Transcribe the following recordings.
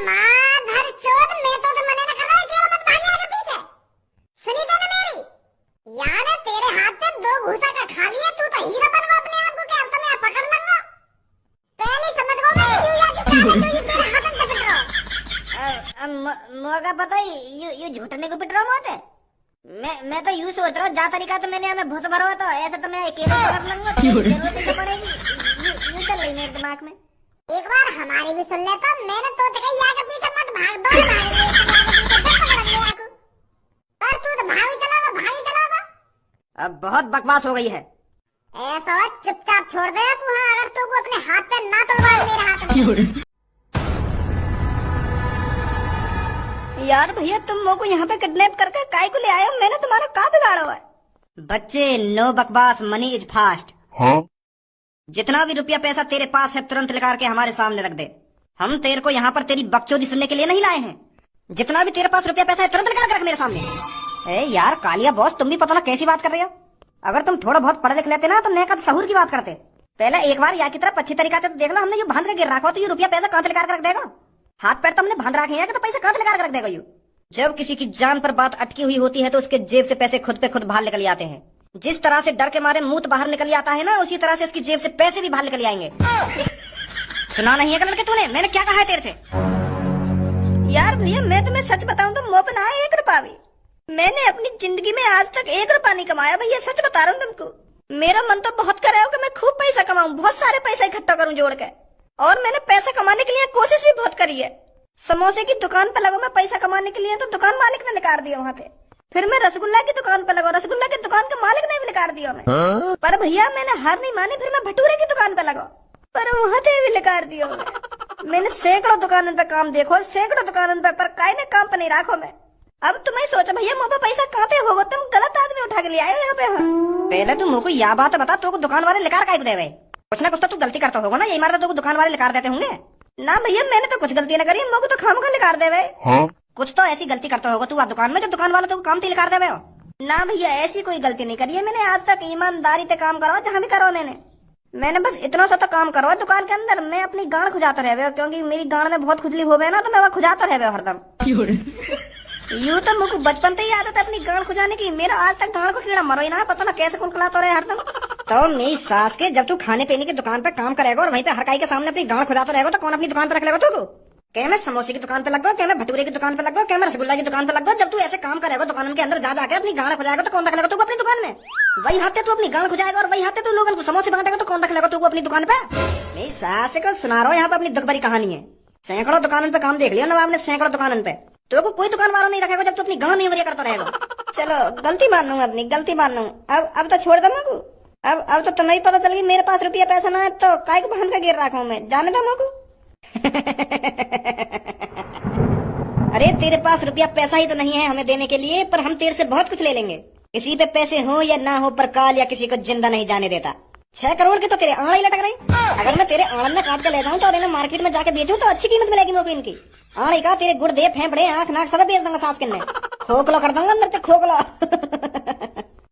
माधर चोद मैं तो मने न खवाई के मत भागे आगे पीछे। सुनी तो ना मेरी? यार तेरे हाथ से 2 घूसा का खा लिया तू तो हीरो बन गया अपने आप को कि अब तो मैं पकड़ लूंगा। पहले समझ गो मैं यू या कि क्या तो ये तेरे हाथ से पिट रहा। मोगा पता ही यू झूठने को पिट रहा होते। मैं तो यूं सोच रहा हूँ जा तरीका तो मैंने हमें भूस भरा हुआ तो ऐसे तो मैं अकेले पकड़ लूंगा जरूरत नहीं पड़ेगी। यू चल रही मेरे दिमाग में। एक बार हमारी भी सुन ले तो मैंने तो कही आगे पीछे मत भाग दो मारेंगे पर तू तो भागी चलागा। अब बहुत बकवास हो गई है। ऐसा चुपचाप छोड़ दे वहाँ अगर तू को अपने हाथ पे ना तोड़वा मेरे हाथ में। यार भैया तुम लोग को यहाँ पे किडनैप करके काय को ले आए हो? मैंने तुम्हारा का बिगाड़ा हुआ है? बच्चे नो बकवास, मनी इज फास्ट। हाँ? जितना भी रुपया पैसा तेरे पास है तुरंत निकाल के हमारे सामने रख दे। हम तेरे को यहाँ पर तेरी बकचोदी सुनने के लिए नहीं लाए हैं। जितना भी तेरे पास रुपया पैसा है तुरंत निकाल के रख मेरे सामने। ए यार कालिया बॉस तुम भी पता ना कैसी बात कर रहे हो। अगर तुम थोड़ा बहुत पढ़ लिख लेते ना तो नेकत सहूर की बात करते। पहले एक बार यहाँ की तरफ अच्छी तरीका से देख लो। हमने ये बांध के गिर रखा तो ये रुपया पैसा कहाँ से निकाल के रख देगा? हाथ पैर तो हमने बांध रखे हैं तो पैसा कहाँ से निकाल के रख देगा यू? जब किसी की जान पर बात अटकी हुई होती है तो उसके जेब से पैसे खुद पे खुद बाहर निकल आते हैं। जिस तरह से डर के मारे मुंह बाहर निकल आता है ना उसी तरह से इसकी जेब से पैसे भी बाहर निकल आएंगे। सुना नहीं है लड़के तूने मैंने क्या कहा है तेरे से? यार भैया मैं तुम्हें सच बताऊं तो मोह ना 1 रुपया भी मैंने अपनी जिंदगी में आज तक 1 रुपया नहीं कमाया भैया। सच बता रहा हूँ तुमको। मेरा मन तो बहुत कर रहा है कि मैं खूब पैसा कमाऊं, बहुत सारे पैसा इकट्ठा करूं जोड़ के। और मैंने पैसा कमाने के लिए कोशिश भी बहुत करी है। समोसे की दुकान पे लगा मैं पैसा कमाने के लिए तो दुकान मालिक ने निकाल दिया वहाँ पे। फिर मैं रसगुल्ला की दुकान पे लगा, रसगुल्ला की दुकान के मालिक ने भी निकाल दिया मैं। पर भैया मैंने हार नहीं मानी। फिर मैं भटूरे की दुकान पे लगा पर वहाँ पे भी निकाल दिया मैंने। सैकड़ों दुकानों पे काम देखो, सैकड़ों दुकानों पे पर काहे ने काम पे नहीं रखो मैं। अब तुम्हें सोचो भैया मुँह पे पैसा कहाँ पे होगा? तुम गलत आदमी उठा के ले आए यहाँ पे। पहले तुम मुझको यह बात बता तो दुकान वाले लिकार का दे कुछ ना कुछ तो तू गलती करता होगा ना। यही मारा तो दुकान वाले लिकार देते होंगे ना। भैया मैंने तो कुछ गलती न करी, मुझको तो खामखा लिकार देवे। कुछ तो ऐसी गलती करता होगा तू दुकान में जो दुकान वाला तो काम लिकार देवे हो ना। भैया ऐसी कोई गलती नहीं करी है मैंने आज तक। ईमानदारी से काम करो जहाँ भी करो मैंने बस इतना सा तो काम करो दुकान के अंदर। मैं अपनी गांड खुजाता रहे क्योंकि मेरी गांड में बहुत खुजली हो गए ना तो मैं वह खुजाता रहे हरदम। यूं तो मुझको बचपन से ही आदत है अपनी गांड खुजाने की। मेरा आज तक गांड को कीड़ा मरो ही ना, पता ना कैसे कुलकुलाता रहे हरदम। तो मेरी सास के जब तू खाने पीने की दुकान पे काम करेगा और वहीं पे हरकाई के सामने अपनी गांड खुजाता रहेगा तो कौन अपनी दुकान पे रख लेगा तू? क्या मैं समोसे की दुकान पे लग गो, क्या मैं भटूरे की दुकान पे लग गो, क्या मैं रसगुल्ला की दुकान पे लग गो? जब तू ऐसे काम करेगा दुकान के अंदर जा जाके अपनी गांड खुजाएगा तो कौन रख लेगा तू अपनी दुकान में? वही हाथे तू अपनी गांड खुजाएगा और वही हाथे तू लोगों को समोसे बांटेगा तो कौन रख लेगा तू अपनी दुकान पे? मेरी सास को सुना रहा हूँ यहाँ पे अपनी दुख भरी कहानी है। सैकड़ों दुकानों पे काम देख लिया नवाब ने, सैकड़ों दुकानों पे। तो को कोई दुकान वाला नहीं रखेगा जब तू अपनी गांड नहीं करता रहेगा। चलो गलती मान लूंगा, अपनी गलती मान लूंगा। अब तो छोड़ दो मुझको। अब तो तुम्हें पता चल गई मेरे पास रुपया पैसा ना है तो काय को बांध के गिर रखा हूँ मैं। जाने दो मुझको। अरे तेरे पास रुपया पैसा ही तो नहीं है हमें देने के लिए, पर हम तेरे से बहुत कुछ ले लेंगे। किसी पे पैसे हो या ना हो पर काल या किसी को जिंदा नहीं जाने देता। 6 करोड़ की तो तेरे आंड़ ही लटक रही। अगर मैं तेरे आंड़ में काट के ले जाऊं तो इन्हें मार्केट में जाके बेचूं तो अच्छी कीमत मिलेगी मुझको इनकी। आंड़ी का तेरे गुर्दे फेफड़े आंख नाक सब बेच दूंगा सास के खोखलो कर दूंगा अंदर से खोखलो।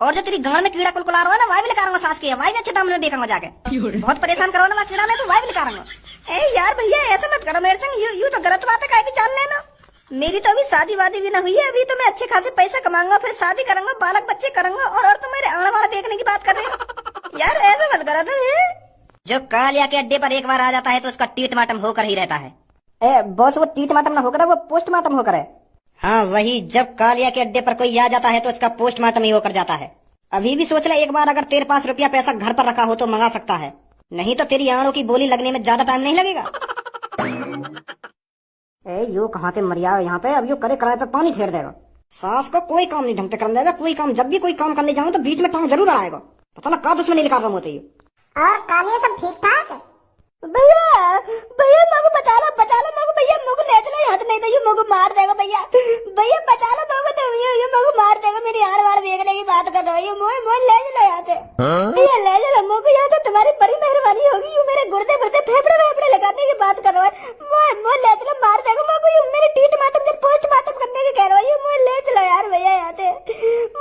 और जो तेरी गांड में कीड़ा कुलकुला रहा है ना वह भी लिखा सास के, वह भी अच्छे दाम में बेचूंगा जाके। बहुत परेशान करो ना वह कीड़ा नहीं तो वह भी लिखा रहा। ए यार भैया ऐसा मत करो मेरे संग, यू तो गलत बात है। काहे भी जान लेना मेरी तो अभी शादी वादी भी ना हुई है। अभी तो मैं अच्छे खासे पैसा कमाऊंगा फिर शादी करूंगा, बालक बच्चे करूंगा और तुम मेरे आंड़ वाला देखने की बात कर रहे हो। यार ऐसा मत करो तुम। जो कालिया के अड्डे पर एक बार आ जाता है तो उसका टीटमाटम होकर ही रहता है। बॉस वो टीटमाटम ना होकर वो पोस्टमार्टम होकर है। हाँ वही, जब कालिया के अड्डे पर कोई आ जाता है तो उसका पोस्टमार्टम ही होकर जाता है। अभी भी सोच ले एक बार, अगर तेरे पास रुपया पैसा घर पर रखा हो तो मंगा सकता है, नहीं तो तेरी आंड़ों की बोली लगने में ज्यादा टाइम नहीं लगेगा। यू कहाँ से मरिया यहाँ पे? अब यू करे कराए पे पानी फेर देगा। सास को कोई काम नहीं ढंग से करने देगा। कोई काम जब भी कोई काम करने जाऊँ तो बीच में टांग जरूर आएगा। पता ना का दुश्मनी निकाल रहा होते। और कालिया सब ठीक ठाक? भैया भैया मगो बचा लो मगो। भैया मगो ले चलो यहाँ नहीं तो यू मगो मार देगा। भैया भैया बचा लो मगो, तो यू मगो मार देगा। मेरी आड़ वाड़ बेचने की बात कर रहा है। मोह ले चलो यहाँ से। भैया ले चलो मगो यहाँ तो तुम्हारी बड़ी मेहरबानी होगी। यू मेरे गुर्दे गुर्दे फेफड़े फेफड़े लगाने की बात कर रहा है। मोह ले चलो मार देगा मगो। यू मेरे टीटमाटम से पोस्टमार्टम करने की कह रहा है। मोह ले चलो यार भैया यहाँ से।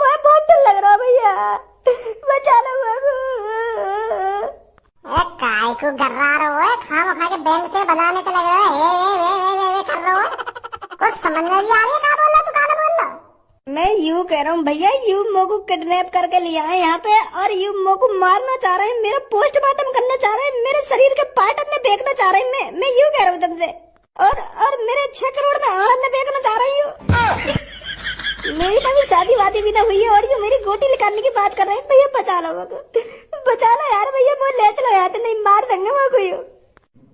मोह बहुत डर लग रहा भैया, बचा लो मगो। काय को गर्रा रहो है खाम खा के बैंक से बनाने के लग रहा है। वे कर रहा समझ में भी आ रही है कहाँ बोल रहा तू, कहाँ बोल रहा। मैं यूं कह रहा हूँ भैया, यू मोको किडनैप करके ले आए यहाँ पे और यू मोको मारना चाह रहे हैं, मेरा पोस्टमार्टम करना चाह रहे हैं, मेरे शरीर के पार्ट अपने बेचना चाह रहे हैं। मैं यूं कह रहा हूँ तुमसे, और मेरे 6 करोड़ में आनंद बेचना चाह रही हूँ। मेरी कभी शादी वादी भी ना हुई है और ये मेरी गोटी निकालने की बात कर रहे हैं। भैया बचा लो मेरे को, बचा लो यार भैया, मुझे ले चलो यार, नहीं मार देंगे वो कोई।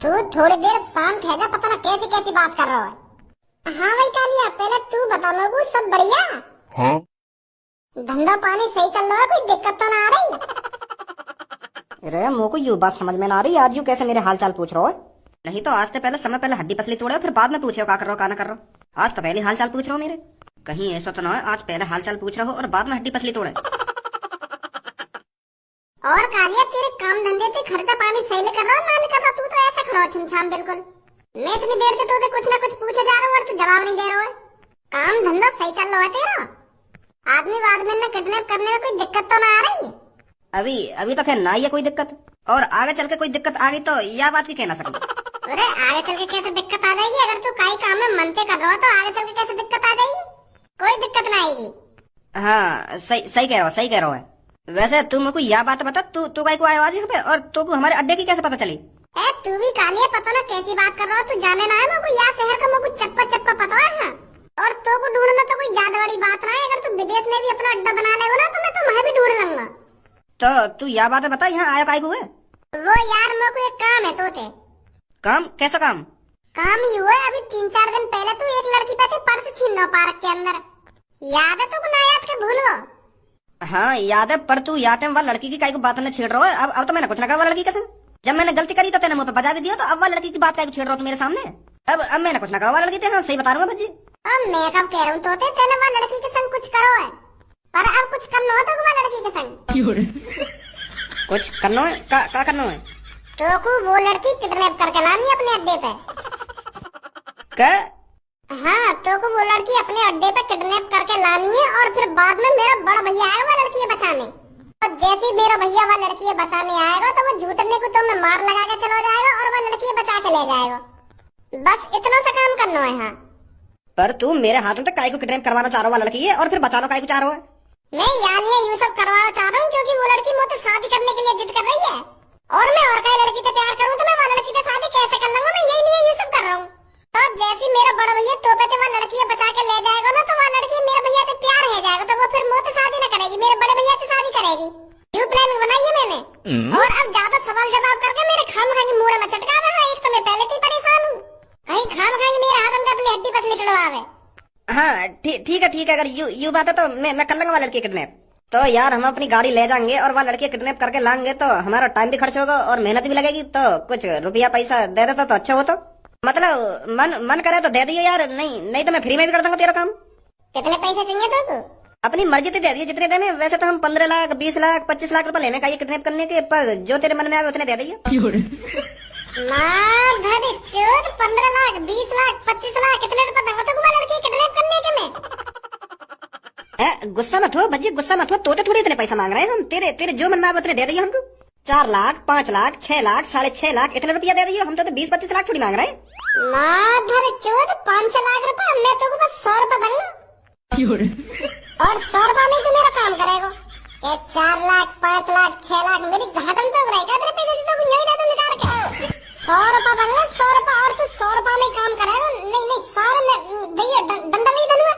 तू थोड़ी देर शांत है जा, पता ना कैसी कैसी बात कर रहा है। हाँ भाई कालिया, पहले तू बता लोगों, सब बढ़िया? हाँ? धंधा पानी सही चल रहा है, कोई दिक्कत तो ना आ रही? अरे मोको यू बात समझ में ना आ रही, आज यू कैसे मेरे हाल चाल पूछ रहे हो? नहीं तो आज तो पहले समय पहले हड्डी पसली तोड़े फिर बाद में पूछे क्या कर रहे हो, क्या ना कर रहे हो। आज तो पहले हाल चाल पूछ रहे हो मेरे, कहीं ऐसा तो ना है आज पहले हाल चाल पूछ रहे हो और बाद में हड्डी पसली तोड़े। और कालिया, तेरे काम धंधे पे खर्चा पानी सही ले कर रहा ना नहीं कर रहा? तू तो ऐसा खड़ा हो छुमछाम बिल्कुल। मैं इतनी देर से तो कुछ ना कुछ पूछे जा रहा हूँ और तू जवाब नहीं दे रहा है। काम धंधा सही चल रहा है तेरा? आदमी वादमी में किडनैप करने में कोई दिक्कत तो ना आ रही? अभी तो खैर ना ही है कोई दिक्कत, और आगे चल के कोई दिक्कत आ गई तो यह बात भी कहना सकते। अरे आगे चल के कैसे दिक्कत आ जाएगी? अगर तू कई काम में मनते कर रहा हो तो आगे चल के कैसे दिक्कत आ जाएगी? कोई दिक्कत ना आएगी। हाँ सही कह रहा हो, सही कह रहा है। वैसे तू मेरे को यह बात बता, तू कहीं को आया आज यहाँ पे, और तू को हमारे अड्डे की कैसे पता चली? तू भी कालिया, पता ना कैसी बात कर रहा हो, तू जाने ना है मेरे यहाँ शहर का मेरे को चप्पा चप्पा पता है। और तो को ढूंढना तो कोई ज्यादा बड़ी बात ना है। अगर तू विदेश में भी अपना अड्डा बना लेगा ना तो मैं तो वहाँ भी ढूंढ लूंगा। तो तू यह बात बता, यहाँ आया काहे को है? वो यार मेरे को एक काम है तोते। काम? कैसा काम? काम ही हुआ, अभी 3-4 दिन पहले तू एक लड़की पे पर्स छीन लो पार्क के अंदर, याद है तू? ना याद के भूल गो? हाँ याद है, पर तू याद है वह लड़की की काहे को बात में छेड़ रहा है? अब तो मैंने कुछ ना कहा लड़की कसम, जब मैंने गलती करी तो तेने मुंह पे बजा भी दिया, तो अब वह लड़की की बात काहे को छेड़ रहा हो मेरे सामने? अब मैंने कुछ ना कहा लड़की थे। हाँ सही बता रहा हूँ भज्जी। अब मैं कब कह रहा हूँ तोते, तेने वह लड़की के संग कुछ करो है, पर अब कुछ करना हो तो वह लड़की के संग कुछ करना है? क्या करना है? तो को वो लड़की किडनैप करके लानी अपने अड्डे पे। क्या? हाँ, तो को वो लड़की अपने अड्डे पे किडनैप करके लानी है और फिर बाद में मेरा बड़ा भैया आएगा वह लड़की बचाने, और जैसे ही मेरा भैया वह लड़की बचाने आएगा तो वो झूठने को तो मैं मार लगा के चला जाएगा और वह लड़की बचा के ले जाएगा। बस इतना सा काम करना है। हाँ, पर तू मेरे हाथों तक काहे को किडनैप करवाना चाह रहा है लड़की है, और फिर बचाना काहे को चाह रहा है? मैं यानी यूँ सब करवाना चाह रहा हूँ क्योंकि वो लड़की मुझसे शादी करने के लिए जिद कर रही है, और मैं और कई लड़की से प्यार करूँ तो मैं वह लड़की से शादी कैसे कर लूंगा? मैं यही नहीं यूँ सब कर रहा हूँ। तो जैसे मेरा बड़ा भैया तोपे से वह लड़की बचा के ले जाएगा ना तो वह लड़की मेरे भैया से प्यार हो जाएगा, तो वो फिर मुझसे शादी न करेगी, मेरे बड़े भैया से शादी करेगी। यू प्लान बनाई है मैंने। और अब ज्यादा सवाल जवाब करके मेरे खाम खाएंगे मुंह में चटका रहा है। एक तो मैं पहले से परेशान हूँ, कहीं खाम खाएंगे मेरे हाथ में अपनी हड्डी पसली चढ़वावे। हाँ ठीक है, अगर यू बात है तो मैं कर लूंगा वह लड़की किडनैप। तो यार हम अपनी गाड़ी ले जाएंगे और वह लड़की किडनैप करके लाएंगे तो हमारा टाइम भी खर्च होगा और मेहनत भी लगेगी, तो कुछ रुपया पैसा दे देता तो अच्छा होता। मतलब मन करे तो दे दिए यार, नहीं तो मैं फ्री में भी कर दूंगा तेरा काम। कितने पैसे चाहिए तुमको? अपनी मर्जी से दे दिए जितने देने। वैसे तो हम 15 लाख 20 लाख 25 लाख रुपए लेने का ये किडनैप करने के, पर जो तेरे मन में आए उतने दे दिए। 15 लाख 20 लाख 25 लाख कितने रुपए दूंगा तुमको लड़की किडनैप करने के? मैं गुस्सा मत हो भज्जी, गुस्सा मत हो, तोते थोड़ी इतने पैसा मांग रहे हैं हम। तेरे जो मन में आए उतने दे दिए हमको। 4 लाख 5 लाख 6 लाख 6.5 लाख इतने रुपया दे दिए हम तो 20-25 लाख थोड़ी मांग रहे हैं। 500 लाख रुपए मैं तो बस 100 रुपए दूंगा और 100 रुपए में तो मेरा काम करेगा। 4 लाख 5 लाख 6 लाख मेरी झाटन पे रहेगा तेरे पैसे तो नहीं दे दूं निकाल के। 100 रुपए दूंगा, 100 रुपए, और तू 100 रुपए में काम करेगा। नहीं सारे में भैया डंडा नहीं दूंगा।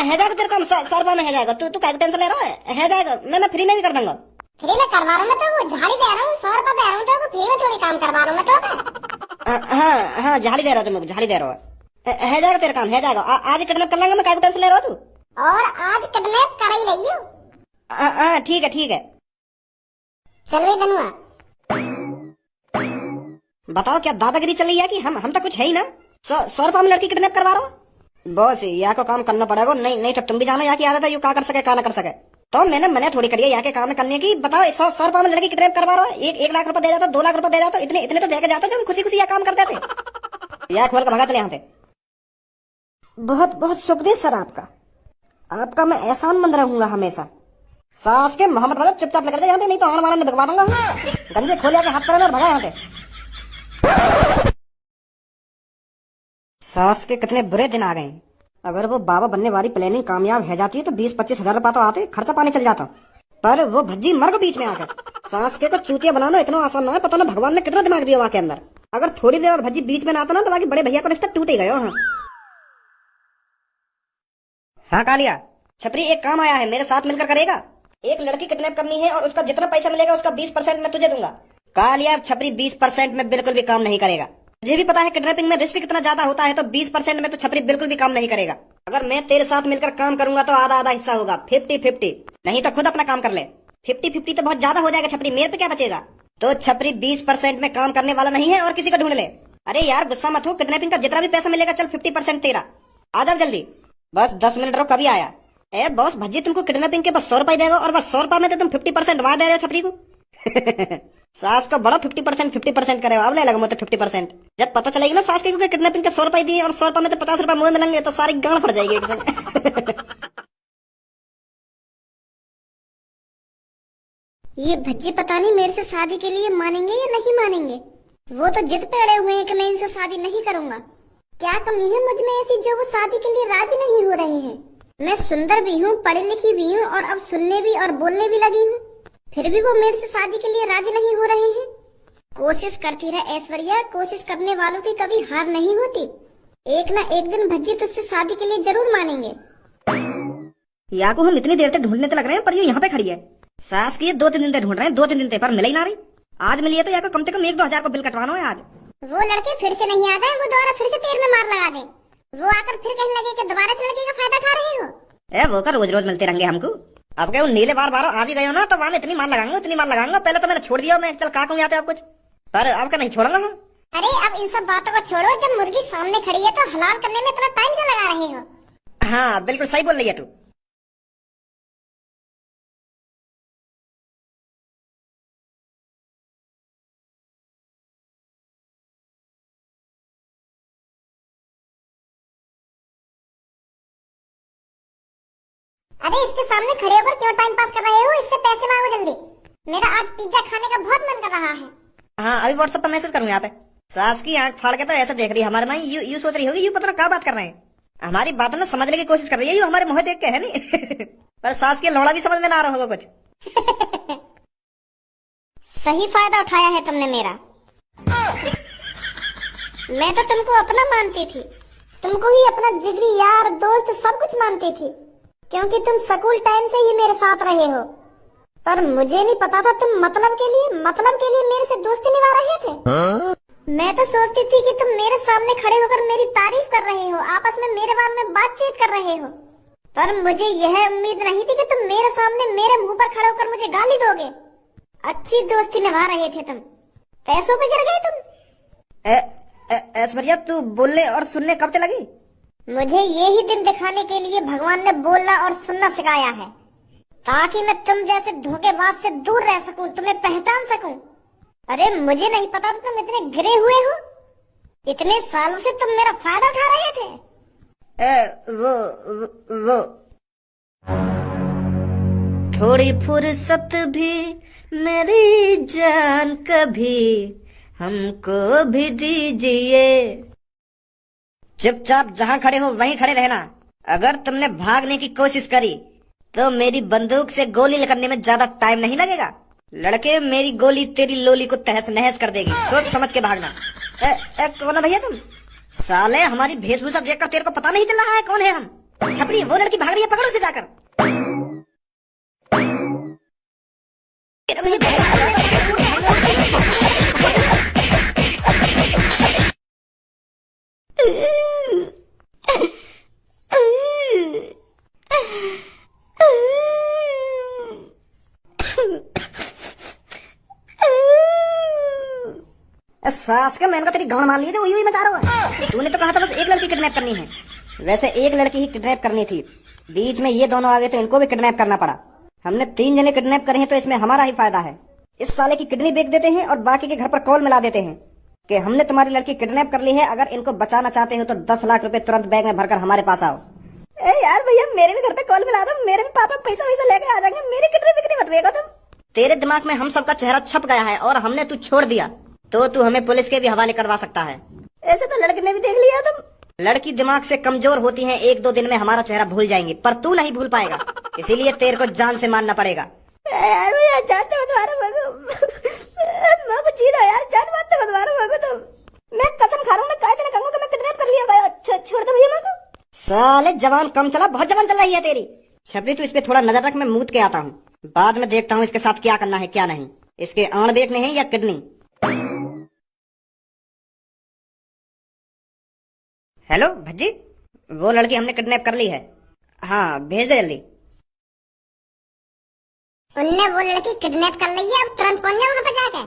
है जाएगा तेरे काम 100 रुपए में है जाएगा। तू क्या टेंशन ले रहा है जाएगा, मैं फ्री में भी कर दूंगा। फ्री में करवा रहा हूँ मैं तो, वो झाड़ी दे रहा हूँ, 100 रुपए दे रहा हूँ तो फ्री में थोड़ी काम करवा रहा हूँ मैं तो। हाँ झाड़ी दे रहा हो तुम, झाड़ी दे रहा हो। है जाएगा तेरा काम, है जाएगा। आज किडनैप कर लेंगे, मैं क्या टेंशन ले रहा हूँ तू। और आज किडनैप कर ही रही हूँ। ठीक है चल भाई धनुआ, बताओ क्या दादागिरी चल रही है कि हम तो कुछ है ही ना। 100 रुपए में लड़की किडनैप करवा रहा हो? बॉस यहाँ को काम करना पड़ेगा, नहीं तो तुम भी जानो यहाँ की आदत है यू क्या कर सके क्या ना कर सके। तो मैंने थोड़ी करी है यहाँ के काम करने की। बताओ 100 रुपए में लड़की किडनैप करवा रहा हो? 1 लाख रुपए दे जाता, 2 लाख रुपए दे जाता, इतने तो देके जाता जो हम खुशी यह काम करते थे। यहाँ खोल कर भगा चले यहाँ पे। बहुत शुक्रिया सर आपका मैं एहसानमंद रहूंगा हमेशा। सास के मोहम्मद वाला चुपचाप लेकर जाते, नहीं तो आन वाला बिगवा दूंगा। गंजे खोल के हाथ पर और भगा यहाँ पे। सास के कितने बुरे दिन आ गए। अगर वो बाबा बनने वाली प्लानिंग कामयाब है जाती है तो 20-25 हजार रुपया तो आते, खर्चा पानी चल जाता। पर वो भज्जी मर गई बीच में आकर। सांस के को चूतिया बनाना इतना आसान ना है, पता ना भगवान ने कितना दिमाग दिया वहाँ के अंदर। अगर थोड़ी देर और भज्जी बीच में ना आता ना तो बाकी बड़े भैया को रिश्ता टूट ही गयो। हाँ कालिया, छपरी एक काम आया है, मेरे साथ मिलकर करेगा। एक लड़की किडनैप करनी है और उसका जितना पैसा मिलेगा उसका 20% मैं तुझे दूंगा। कालिया छपरी 20% में बिल्कुल भी काम नहीं करेगा। मुझे भी पता है किडनैपिंग में रिस्क कितना ज्यादा होता है, तो 20% में तो छपरी बिल्कुल भी काम नहीं करेगा। अगर मैं तेरे साथ मिलकर काम करूंगा तो आधा आधा हिस्सा होगा, 50-50। नहीं तो खुद अपना काम कर ले। 50-50 तो बहुत ज्यादा हो जाएगा छपरी, मेरे पे क्या बचेगा। तो छपरी 20% में काम करने वाला नहीं है और किसी को ढूंढ ले। अरे यार गुस्सा मत हो, किडनैपिंग का जितना भी पैसा मिलेगा चल 50% तेरा। आ जाओ जल्दी, बस 10 मिनट रहो, कभी आया। ए बॉस भज्जी तुमको किडनैपिंग के बस 100 रुपए देगा और बस 100 रुपए में तो तुम 50% वहां दे रहे हो छपरी को। सास को बड़ा 50% करे, अब ले लगा मुझे 50%। जब पता चलेगी ना सास के क्योंकि किडनैपिंग के 100 रुपए दिए और 100 रुपए में तो 50 रुपए मुंह मिलेंगे तो सारी गांड फट जाएगी एक संग। ये भज्जी पता नहीं मेरे से शादी के लिए मानेंगे या नहीं मानेंगे। वो तो जिद पे अड़े हुए हैं कि मैं इनसे शादी नहीं करूंगा। क्या कमी है मुझ में ऐसी जो वो शादी के लिए राजी नहीं हो रहे हैं। मैं सुंदर भी हूँ, पढ़ी लिखी भी हूँ और अब सुनने भी और बोलने भी लगी हूँ, फिर भी वो मेरे से शादी के लिए राजी नहीं हो रहे हैं। कोशिश करती रहे ऐश्वर्या, कोशिश करने वालों की कभी हार नहीं होती। एक ना एक दिन भज्जी तुझसे शादी के लिए जरूर मानेंगे। या को हम इतनी देर तक ढूंढने तो लग रहे हैं पर ये यहाँ पे खड़ी है। सास की 2-3 दिन से ढूंढ रहे हैं, 2-3 दिन से पर मिल ही ना रही। आज मिली है तो या को कम से कम 1-2 हजार को बिल कटवाना है आज। वो लड़के फिर से नहीं आ गए, वो दोबारा फिर से तेल में मार लगा दे। वो आकर फिर कहने लगे कि दोबारा से लड़के का फायदा उठा रहे हो। वो का रोज रोज मिलते रहेंगे हमको। अब क्या नीले बार आ भी गए हो ना तो वहां इतनी मार लगाऊंगा, इतनी मार लगाऊंगा। पहले तो मैंने छोड़ दिया, मैं चल काकूं आते आप कुछ, पर अब का नहीं छोड़ूंगा हम। अरे अब इन सब बातों को छोड़ो, जब मुर्गी सामने खड़ी है तो हलाल करने में इतना टाइम क्यों लगा रहे हो। हाँ बिल्कुल सही बोल रही है तू। अरे इसके सामने खड़े होकर क्यों टाइम पास कर रहे हो, इससे पैसे मांगो जल्दी। मेरा आज पिज्जा खाने का बहुत मन कर रहा है। हाँ अभी व्हाट्सएप पर मैसेज करूँ यहाँ पे। सास की आंख फाड़ के तो ऐसे देख रही है हमारे माई, यू सोच रही होगी यू पता क्या बात कर रहे हैं। हमारी बातों ने समझने की कोशिश कर रही है, यू हमारे मुंह देख के है नहीं। पर सास की लौड़ा भी समझ में ना आ रहा होगा कुछ। सही फायदा उठाया है तुमने मेरा। मैं तो तुमको अपना मानती थी, तुमको ही अपना जिगरी यार दोस्त सब कुछ मानती थी, क्योंकि तुम स्कूल टाइम से ही मेरे साथ रहे हो। पर मुझे नहीं पता था तुम मतलब के लिए मेरे से दोस्ती निभा रहे थे। मैं तो सोचती थी कि तुम मेरे सामने खड़े होकर मेरी तारीफ कर रहे हो, आपस में मेरे बारे में बातचीत कर रहे हो। पर मुझे यह उम्मीद नहीं थी कि तुम मेरे सामने मेरे मुंह पर खड़े होकर मुझे गाली दोगे। अच्छी दोस्ती निभा रहे थे तुम, पैसों पे गिर गए तुम। ऐश्वर्या तू बोलने और सुनने कब से लगी। मुझे यही दिन दिखाने के लिए भगवान ने बोलना और सुनना सिखाया है, ताकि मैं तुम जैसे धोखेबाज से दूर रह सकूं, तुम्हें पहचान सकूं। अरे मुझे नहीं पता था तुम इतने गिरे हुए हो। इतने सालों से तुम मेरा फायदा उठा रहे थे। वो थोड़ी फुर्सत भी मेरी जान कभी हमको भी दीजिए। चुपचाप जहाँ खड़े हो वहीं खड़े रहना। अगर तुमने भागने की कोशिश करी तो मेरी बंदूक से गोली करने में ज्यादा टाइम नहीं लगेगा। लड़के मेरी गोली तेरी लोली को तहस नहस कर देगी, सोच समझ के भागना। कौन है भैया तुम? साले हमारी वेशभूषा देखकर तेरे को पता नहीं चल रहा है कौन है हम? छपरी वो लड़की भाग रही है, पकड़ो उसे जाकर। सास का मैंने तेरी गांड मान ली थी, वही मचा रहा है। तूने तो कहा था बस एक लड़की किडनैप करनी है। वैसे एक लड़की ही किडनैप करनी थी, बीच में ये दोनों आ गए तो इनको भी किडनैप करना पड़ा। हमने 3 जने किडनैप करे हैं तो इसमें हमारा ही फायदा है। इस साले की किडनी बेच देते हैं और बाकी के घर पर कॉल मिला देते हैं कि हमने तुम्हारी लड़की किडनैप कर ली है, अगर इनको बचाना चाहते हो तो 10 लाख रुपए तुरंत बैग में भरकर हमारे पास आओ। यार भैया मेरे भी घर पे कॉल मिला दो, मेरे भी पापा पैसा वैसा लेके आ जाएंगे, मेरी किडनी बिक्री मत बेचो तुम। तेरे दिमाग में हम सबका चेहरा छप गया है और हमने तू छोड़ दिया तो तू हमें पुलिस के भी हवाले करवा सकता है। ऐसे तो लड़के ने भी देख लिया तुम। लड़की दिमाग से कमजोर होती है, 1-2 दिन में हमारा चेहरा भूल जाएंगी, पर तू नहीं भूल पाएगा। इसीलिए तेरे को जान से मानना पड़ेगा। मैं कसम खा रहा हूँ, मैं काय दिन कहूँगा कि मैं किडनैप कर लिया गया। छोड़ दो भैया मेरे को। साले जवान कम चला, बहुत जवान चल रही है तेरी। छपरी तू इस पे थोड़ा नजर रख, मैं मूत के आता हूँ, बाद में देखता हूँ इसके साथ क्या करना है क्या नहीं। इसके आण देखने हैं या किडनी। हेलो भज्जी, वो लड़की हमने किडनैप कर ली है। हाँ भेज दे जल्दी। उनने वो लड़की किडनैप कर ली है, अब तुरंत पहुंच जाओ वहां पे जाके।